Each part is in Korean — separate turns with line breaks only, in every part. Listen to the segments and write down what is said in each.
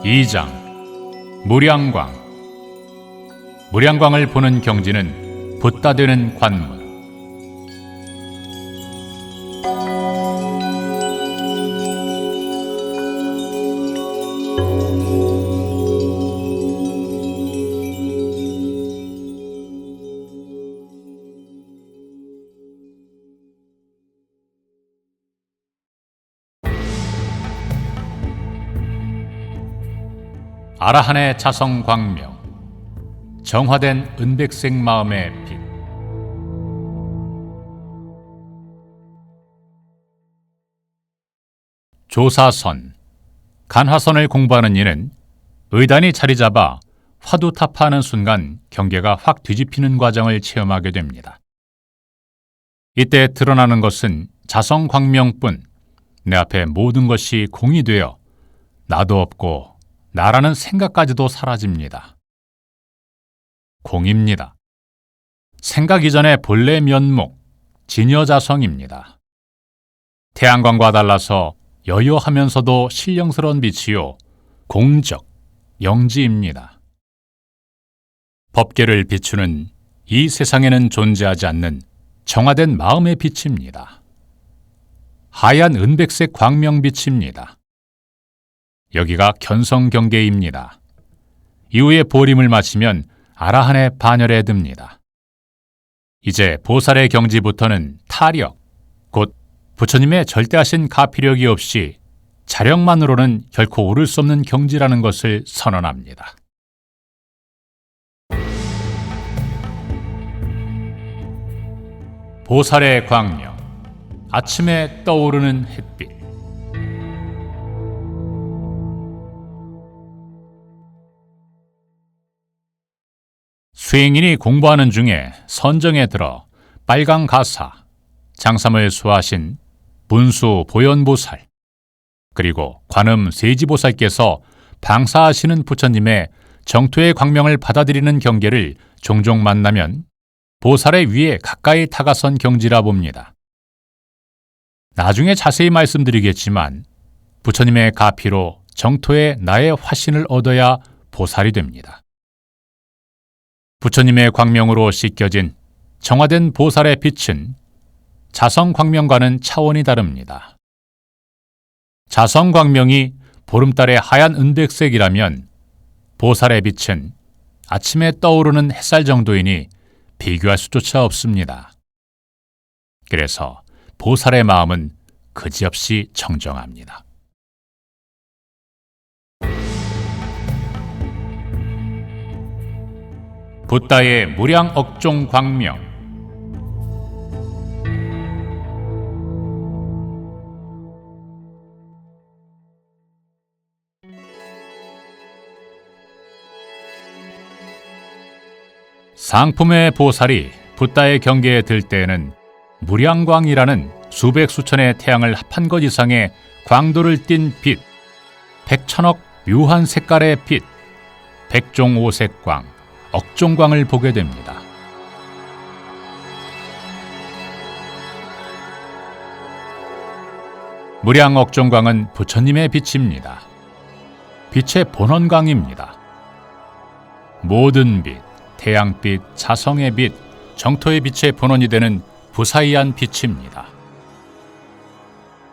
2장 무량광. 무량광을 보는 경지는 붓다 되는 관문. 아라한의 자성광명, 정화된 은백색 마음의 빛. 조사선. 간화선을 공부하는 이는 의단이 자리 잡아 화두타파하는 순간 경계가 확 뒤집히는 과정을 체험하게 됩니다. 이때 드러나는 것은 자성광명뿐. 내 앞에 모든 것이 공이 되어 나도 없고 나라는 생각까지도 사라집니다. 공입니다. 생각 이전의 본래 면목, 진여자성입니다. 태양광과 달라서 여여하면서도 신령스러운 빛이요, 공적, 영지입니다. 법계를 비추는 이 세상에는 존재하지 않는 정화된 마음의 빛입니다. 하얀 은백색 광명빛입니다. 여기가 견성경계입니다. 이후에 보림을 마치면 아라한의 반열에 듭니다. 이제 보살의 경지부터는 타력, 곧 부처님의 절대하신 가피력이 없이 자력만으로는 결코 오를 수 없는 경지라는 것을 선언합니다. 보살의 광명, 아침에 떠오르는 햇빛. 수행인이 공부하는 중에 선정에 들어 빨강 가사, 장삼을 수하신 분수 보현보살, 그리고 관음 세지보살께서 방사하시는 부처님의 정토의 광명을 받아들이는 경계를 종종 만나면 보살의 위에 가까이 다가선 경지라 봅니다. 나중에 자세히 말씀드리겠지만 부처님의 가피로 정토에 나의 화신을 얻어야 보살이 됩니다. 부처님의 광명으로 씻겨진 정화된 보살의 빛은 자성광명과는 차원이 다릅니다. 자성광명이 보름달의 하얀 은백색이라면 보살의 빛은 아침에 떠오르는 햇살 정도이니 비교할 수조차 없습니다. 그래서 보살의 마음은 그지없이 청정합니다. 붓다의 무량억종 광명. 상품의 보살이 붓다의 경계에 들 때에는 무량광이라는 수백 수천의 태양을 합한 것 이상의 광도를 띤 빛, 백천억 묘한 색깔의 빛, 백종오색광, 억종광을 보게 됩니다. 무량억종광은 부처님의 빛입니다. 빛의 본원광입니다. 모든 빛, 태양빛, 자성의 빛, 정토의 빛의 본원이 되는 부사이한 빛입니다.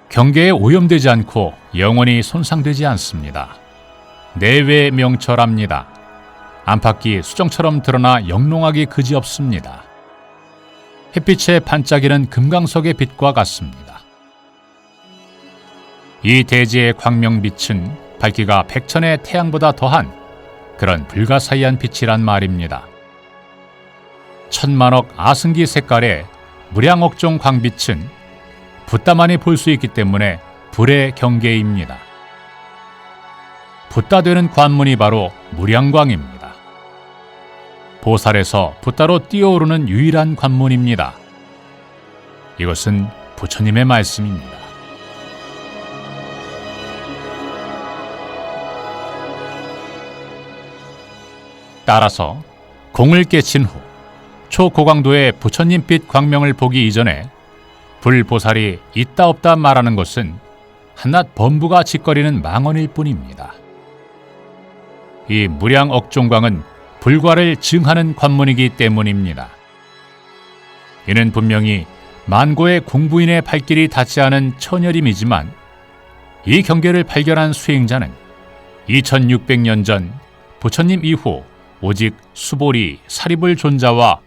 경계에 오염되지 않고 영원히 손상되지 않습니다. 내외 명철합니다. 안팎이 수정처럼 드러나 영롱하기 그지없습니다. 햇빛에 반짝이는 금강석의 빛과 같습니다. 이 대지의 광명빛은 밝기가 백천의 태양보다 더한 그런 불가사의한 빛이란 말입니다. 천만억 아승기 색깔의 무량억종 광빛은 붓다만이 볼 수 있기 때문에 불의 경계입니다. 붓다 되는 관문이 바로 무량광입니다. 보살에서 붓다로 뛰어오르는 유일한 관문입니다. 이것은 부처님의 말씀입니다. 따라서 공을 깨친 후 초고강도의 부처님빛 광명을 보기 이전에 불보살이 있다 없다 말하는 것은 한낱 범부가 짓거리는 망언일 뿐입니다. 이 무량억종광은 불과를 증하는 관문이기 때문입니다. 이는 분명히 만고의 공부인의 발길이 닿지 않은 처녀림이지만 이 경계를 발견한 수행자는 2600년 전 부처님 이후 오직 수보리 사리불 존자와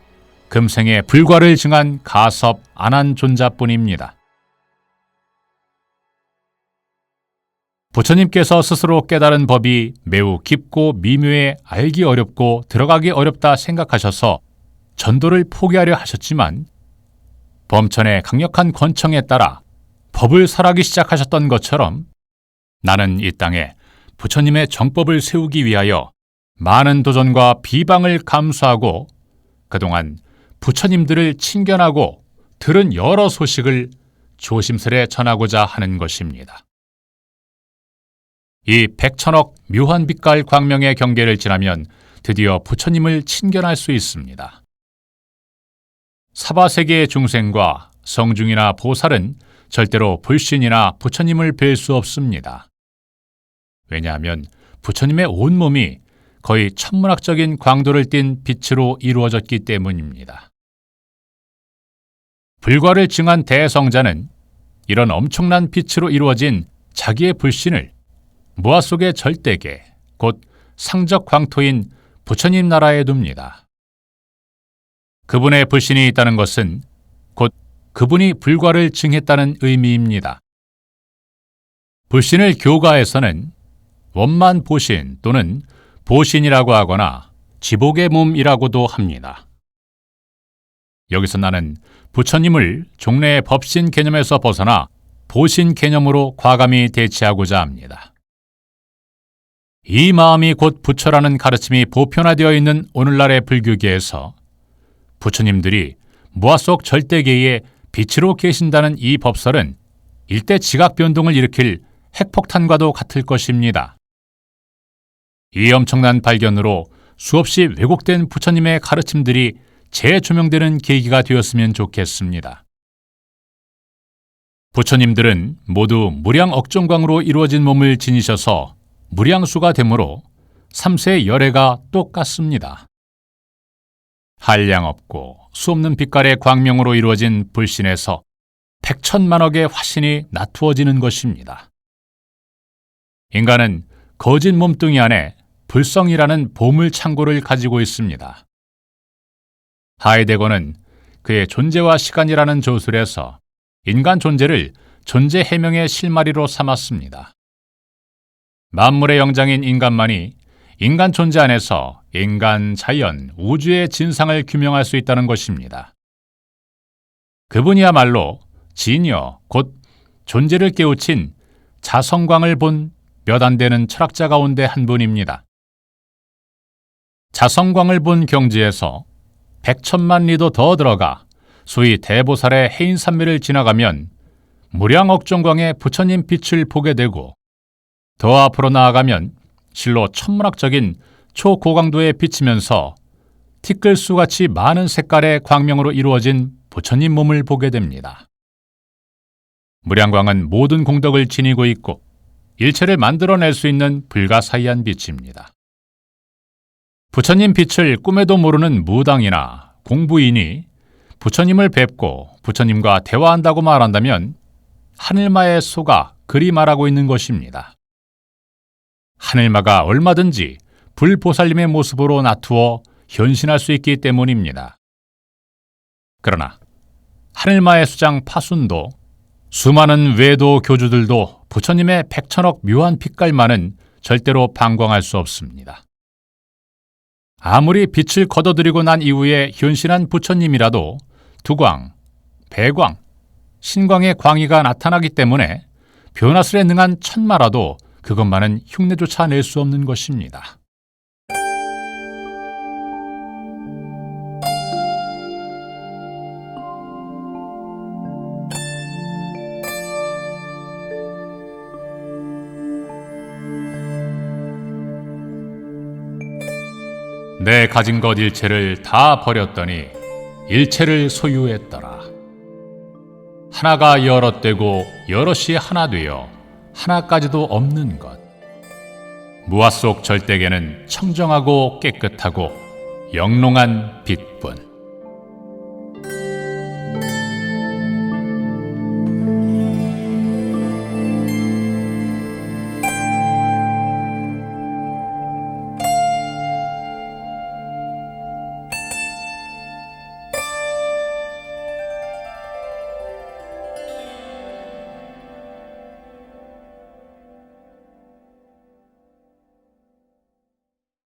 금생의 불과를 증한 가섭 안한 존자뿐입니다. 부처님께서 스스로 깨달은 법이 매우 깊고 미묘해 알기 어렵고 들어가기 어렵다 생각하셔서 전도를 포기하려 하셨지만 범천의 강력한 권청에 따라 법을 설하기 시작하셨던 것처럼 나는 이 땅에 부처님의 정법을 세우기 위하여 많은 도전과 비방을 감수하고 그동안 부처님들을 친견하고 들은 여러 소식을 조심스레 전하고자 하는 것입니다. 이 백천억 묘한 빛깔 광명의 경계를 지나면 드디어 부처님을 친견할 수 있습니다. 사바세계의 중생과 성중이나 보살은 절대로 불신이나 부처님을 뵐 수 없습니다. 왜냐하면 부처님의 온몸이 거의 천문학적인 광도를 띤 빛으로 이루어졌기 때문입니다. 불과를 증한 대성자는 이런 엄청난 빛으로 이루어진 자기의 불신을 무아 속의 절대계, 곧 상적 광토인 부처님 나라에 둡니다. 그분의 불신이 있다는 것은 곧 그분이 불과를 증했다는 의미입니다. 불신을 교가에서는 원만보신 또는 보신이라고 하거나 지복의 몸이라고도 합니다. 여기서 나는 부처님을 종래의 법신 개념에서 벗어나 보신 개념으로 과감히 대체하고자 합니다. 이 마음이 곧 부처라는 가르침이 보편화되어 있는 오늘날의 불교계에서 부처님들이 무아 속 절대계에 빛으로 계신다는 이 법설은 일대 지각 변동을 일으킬 핵폭탄과도 같을 것입니다. 이 엄청난 발견으로 수없이 왜곡된 부처님의 가르침들이 재조명되는 계기가 되었으면 좋겠습니다. 부처님들은 모두 무량억종광으로 이루어진 몸을 지니셔서 무량수가 되므로 삼세의 열애가 똑같습니다. 한량없고 수없는 빛깔의 광명으로 이루어진 불신에서 백천만억의 화신이 나투어지는 것입니다. 인간은 거짓 몸뚱이 안에 불성이라는 보물 창고를 가지고 있습니다. 하이데거는 그의 존재와 시간이라는 조술에서 인간 존재를 존재 해명의 실마리로 삼았습니다. 만물의 영장인 인간만이 인간 존재 안에서 인간, 자연, 우주의 진상을 규명할 수 있다는 것입니다. 그분이야말로 진여, 곧 존재를 깨우친 자성광을 본 몇 안 되는 철학자 가운데 한 분입니다. 자성광을 본 경지에서 100천만 리도 더 들어가 소위 대보살의 해인산매를 지나가면 무량억종광의 부처님 빛을 보게 되고 더 앞으로 나아가면 실로 천문학적인 초고강도에 비치면서 티끌수같이 많은 색깔의 광명으로 이루어진 부처님 몸을 보게 됩니다. 무량광은 모든 공덕을 지니고 있고 일체를 만들어낼 수 있는 불가사의한 빛입니다. 부처님 빛을 꿈에도 모르는 무당이나 공부인이 부처님을 뵙고 부처님과 대화한다고 말한다면 하늘마의 소가 그리 말하고 있는 것입니다. 하늘마가 얼마든지 불보살님의 모습으로 나투어 현신할 수 있기 때문입니다. 그러나 하늘마의 수장 파순도 수많은 외도 교주들도 부처님의 백천억 묘한 빛깔만은 절대로 방광할 수 없습니다. 아무리 빛을 거둬들이고 난 이후에 현신한 부처님이라도 두광, 배광, 신광의 광의가 나타나기 때문에 변화설에 능한 천마라도 그것만은 흉내조차 낼 수 없는 것입니다. 내 가진 것 일체를 다 버렸더니 일체를 소유했더라. 하나가 여럿 되고 여럿이 하나 되어 하나까지도 없는 것. 무화 속 절대계는 청정하고 깨끗하고 영롱한 빛뿐.